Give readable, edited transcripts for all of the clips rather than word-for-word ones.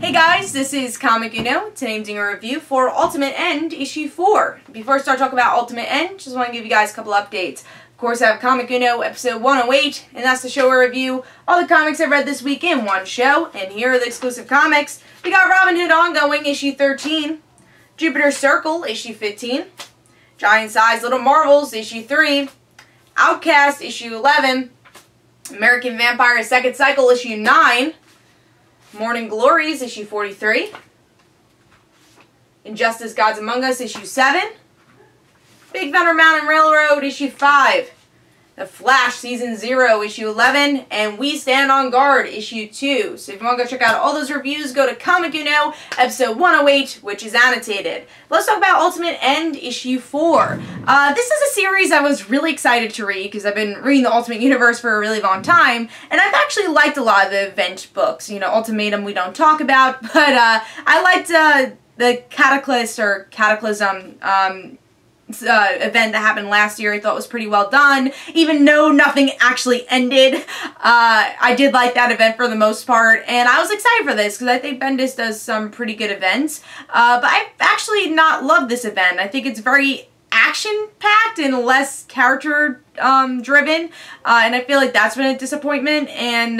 Hey guys, this is Comic Uno. Today I'm doing a review for Ultimate End Issue 4. Before I start talking about Ultimate End, just want to give you guys a couple updates. Of course, I have Comic Uno episode 108, and that's the show I review all the comics I've read this week in one show. And here are the exclusive comics. We got Robin Hood Ongoing, issue 13, Jupiter's Circle, issue 15, Giant Size Little Marvels, issue 3, Outcast, issue 11, American Vampire Second Cycle, issue 9, Morning Glories, issue 43, Injustice Gods Among Us, issue 7, Big Thunder Mountain Railroad, issue 5, The Flash, season 0, issue 11, and We Stand on Guard, issue 2. So if you want to go check out all those reviews, go to Comic Uno, episode 108, which is annotated. Let's talk about Ultimate End, issue 4. This is a series I was really excited to read because I've been reading the Ultimate Universe for a really long time, and I've actually liked a lot of the event books. You know, Ultimatum we don't talk about, but I liked the Cataclysm event that happened last year. I thought was pretty well done, even though nothing actually ended. I did like that event for the most part, and I was excited for this because I think Bendis does some pretty good events, but I've actually not loved this event. I think it's very action-packed and less character-driven, and I feel like that's been a disappointment, and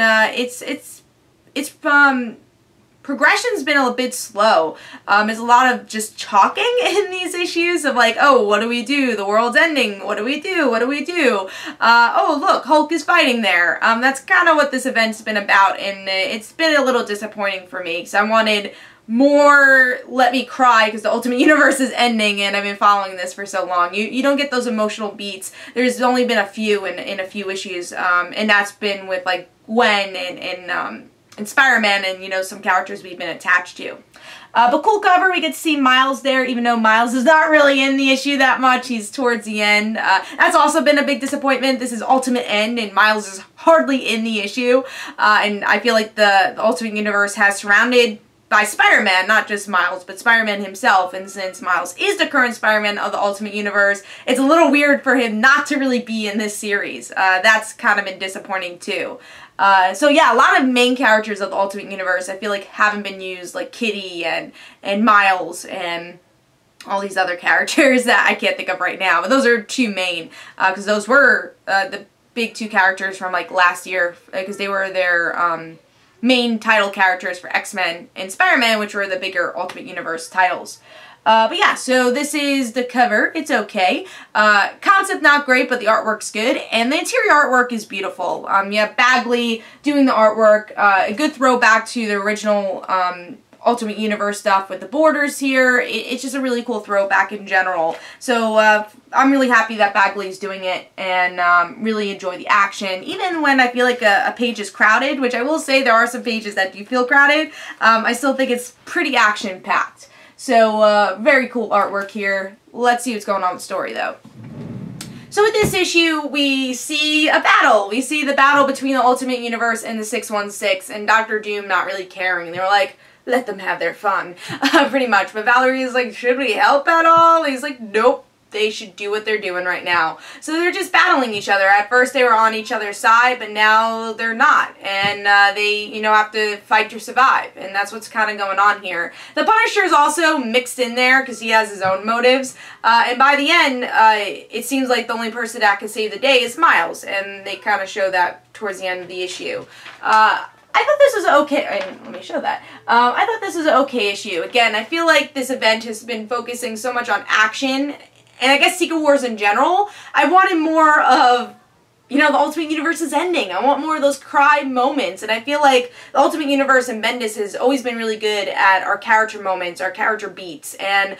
progression's been a bit slow. There's a lot of just talking in these issues of like, oh, what do we do? The world's ending. What do we do? What do we do? Oh, look, Hulk is fighting there. That's kind of what this event's been about, and it's been a little disappointing for me because I wanted more let me cry because the Ultimate Universe is ending and I've been following this for so long. You don't get those emotional beats. There's only been a few in a few issues, and that's been with like Gwen and Spider-Man and, you know, some characters we've been attached to. But cool cover, we get to see Miles there, even though Miles is not really in the issue that much. He's towards the end. That's also been a big disappointment. This is Ultimate End, and Miles is hardly in the issue. And I feel like the Ultimate Universe has surrounded by Spider-Man, not just Miles, but Spider-Man himself, and since Miles is the current Spider-Man of the Ultimate Universe, it's a little weird for him not to really be in this series. That's kind of been disappointing too. So yeah, a lot of main characters of the Ultimate Universe I feel like haven't been used, like Kitty and Miles and all these other characters that I can't think of right now, but those are two main, because those were the big two characters from like last year, because they were their main title characters for X-Men and Spider-Man, which were the bigger Ultimate Universe titles. But yeah, so this is the cover. It's okay. Concept not great, but the artwork's good, and the interior artwork is beautiful. You have Bagley doing the artwork, a good throwback to the original Ultimate Universe stuff with the borders here. It's just a really cool throwback in general. So I'm really happy that Bagley's doing it, and really enjoy the action. Even when I feel like a page is crowded, which I will say there are some pages that do feel crowded, I still think it's pretty action-packed. So very cool artwork here. Let's see what's going on with the story though. So with this issue, we see a battle. We see the battle between the Ultimate Universe and the 616, and Dr. Doom not really caring. They were like, let them have their fun, pretty much. But Valerie's like, should we help at all? He's like, nope, they should do what they're doing right now. So they're just battling each other. At first they were on each other's side, but now they're not. And they, you know, have to fight to survive. And that's what's kind of going on here. The Punisher is also mixed in there because he has his own motives. And by the end, it seems like the only person that can save the day is Miles. And they kind of show that towards the end of the issue. I thought this was okay. Let me show that. I thought this was an okay issue. Again, I feel like this event has been focusing so much on action, and I guess Secret Wars in general. I wanted more of, you know, the Ultimate Universe is ending. I want more of those cry moments, and I feel like the Ultimate Universe and Bendis has always been really good at our character moments, our character beats, and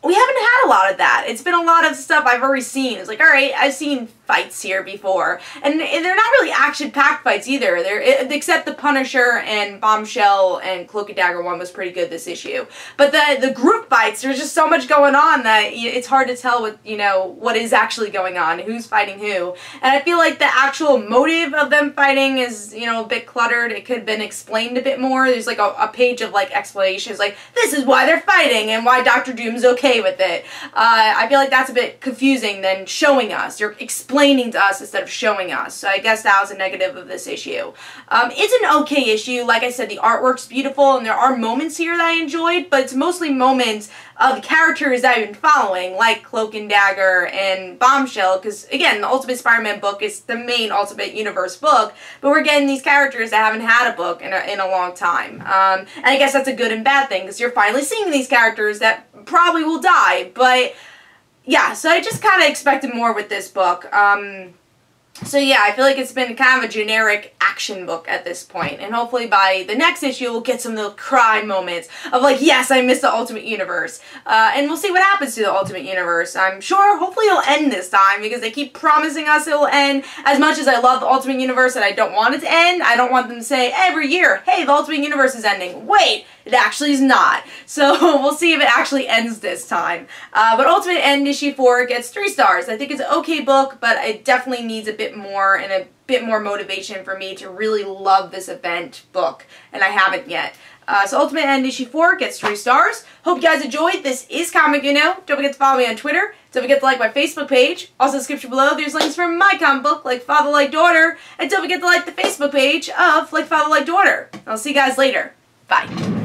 we haven't had a lot of that. It's been a lot of stuff I've already seen. It's like, alright, I've seen fights here before. And they're not really action-packed fights either. Except the Punisher and Bombshell and Cloak and Dagger one was pretty good this issue. But the group fights, there's just so much going on that it's hard to tell what, you know, what is actually going on, who's fighting who. And I feel like the actual motive of them fighting is, you know, a bit cluttered. It could have been explained a bit more. There's like a page of like explanations, like, this is why they're fighting and why Dr. Doom's okay with it. I feel like that's a bit confusing than showing us. You're explaining explaining to us instead of showing us. So I guess that was a negative of this issue. It's an okay issue. Like I said, the artwork's beautiful, and there are moments here that I enjoyed, but it's mostly moments of the characters that I've been following, like Cloak and Dagger and Bombshell, because, again, the Ultimate Spider-Man book is the main Ultimate Universe book, but we're getting these characters that haven't had a book in a long time. And I guess that's a good and bad thing, because you're finally seeing these characters that probably will die, but yeah, so I just kind of expected more with this book. So yeah, I feel like it's been kind of a generic action book at this point, and hopefully by the next issue we'll get some little cry moments of like, yes, I missed the Ultimate Universe, and we'll see what happens to the Ultimate Universe. I'm sure, hopefully it'll end this time, because they keep promising us it will end. As much as I love the Ultimate Universe and I don't want it to end, I don't want them to say every year, hey, the Ultimate Universe is ending. Wait, it actually is not. So we'll see if it actually ends this time. But Ultimate End issue 4 gets 3 stars. I think it's an okay book, but it definitely needs a bit more and a bit more motivation for me to really love this event book, and I haven't yet. So Ultimate End issue 4 gets 3 stars. Hope you guys enjoyed. This is Comic Don't forget to follow me on Twitter. Don't forget to like my Facebook page. Also, in the description below, there's links for my comic book, Like Father Like Daughter. And don't forget to like the Facebook page of Like Father Like Daughter. I'll see you guys later. Bye.